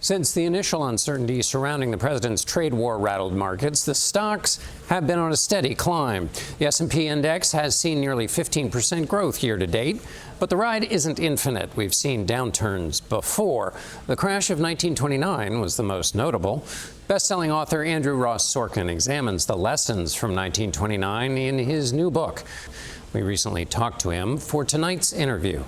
Since the initial uncertainty surrounding the president's trade war rattled markets, the stocks have been on a steady climb. The S&P index has seen nearly 15% growth year to date, but the ride isn't infinite. We've seen downturns before. The crash of 1929 was the most notable. Best-selling author Andrew Ross Sorkin examines the lessons from 1929 in his new book. We recently talked to him for tonight's interview.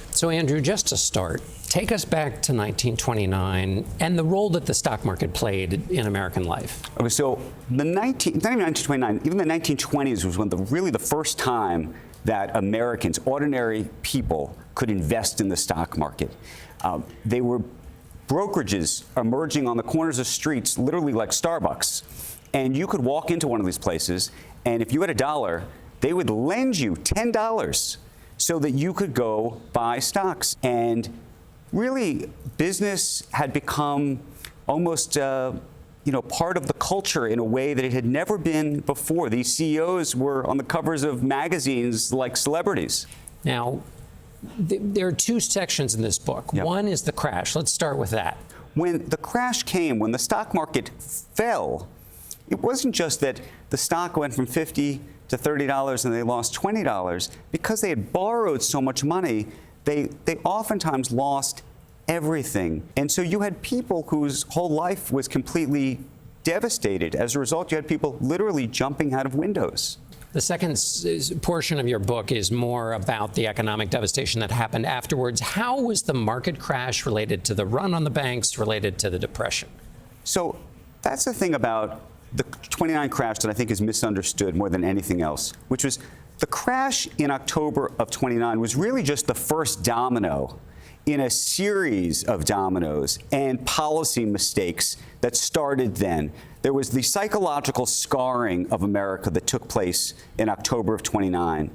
So, Andrew, just to start, take us back to 1929 and the role that the stock market played in American life. Okay, so not even 1929, even the 1920s was really the first time that Americans, ordinary people, could invest in the stock market. They were brokerages emerging on the corners of streets, literally like Starbucks. And you could walk into one of these places, and if you had $1, they would lend you $10 so that you could go buy stocks. And really, business had become almost part of the culture in a way that it had never been before. These CEOs were on the covers of magazines like celebrities. Now, there are two sections in this book. Yep. One is the crash. Let's start with that. When the crash came, when the stock market fell, it wasn't just that the stock went from $50 to $30 and they lost $20. Because they had borrowed so much money, they oftentimes lost everything. And so you had people whose whole life was completely devastated. As a result, you had people literally jumping out of windows. The second portion of your book is more about the economic devastation that happened afterwards. How was the market crash related to the run on the banks, related to the Depression? So that's the thing about the 29 crash that I think is misunderstood more than anything else, which was the crash in October of 29 was really just the first domino in a series of dominoes and policy mistakes that started then. There was the psychological scarring of America that took place in October of 29.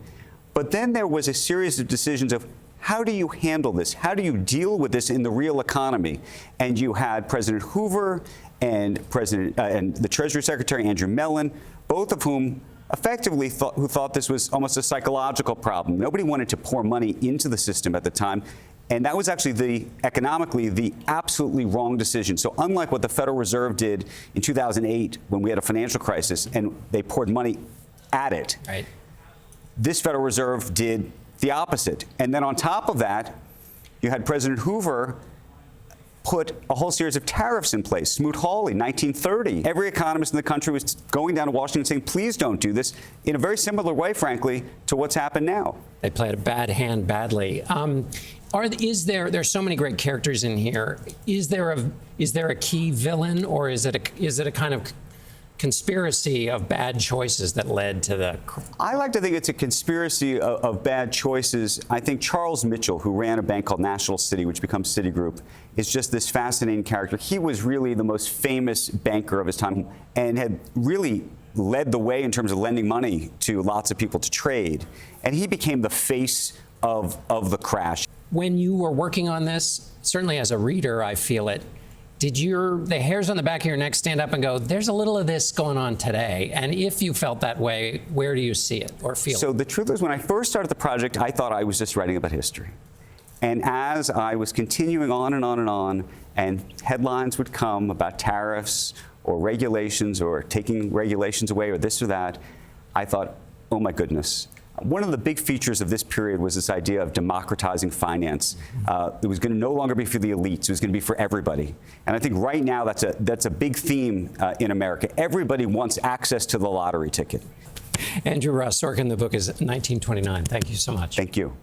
But then there was a series of decisions of how do you handle this? How do you deal with this in the real economy? And you had President Hoover and the Treasury Secretary Andrew Mellon, both of whom effectively thought this was almost a psychological problem. Nobody wanted to pour money into the system at the time. And that was actually economically the absolutely wrong decision. So unlike what the Federal Reserve did in 2008 when we had a financial crisis and they poured money at it, right, this Federal Reserve did the opposite. And then on top of that, you had President Hoover put a whole series of tariffs in place. Smoot-Hawley, 1930. Every economist in the country was going down to Washington saying, please don't do this, in a very similar way, frankly, to what's happened now. They played a bad hand badly. There's so many great characters in here. Is there a key villain, or is it a kind of conspiracy of bad choices that led to the... I like to think it's a conspiracy of bad choices. I think Charles Mitchell, who ran a bank called National City, which becomes Citigroup, is just this fascinating character. He was really the most famous banker of his time and had really led the way in terms of lending money to lots of people to trade. And he became the face of the crash. When you were working on this, certainly as a reader, I feel it, did the hairs on the back of your neck stand up and go, there's a little of this going on today? And if you felt that way, where do you see it or feel it? So the truth is, when I first started the project, I thought I was just writing about history. And as I was continuing on and on and on, and headlines would come about tariffs or regulations or taking regulations away or this or that, I thought, oh my goodness. One of the big features of this period was this idea of democratizing finance. It was going to no longer be for the elites. It was going to be for everybody. And I think right now that's a big theme in America. Everybody wants access to the lottery ticket. Andrew Ross Sorkin, the book is 1929. Thank you so much. Thank you.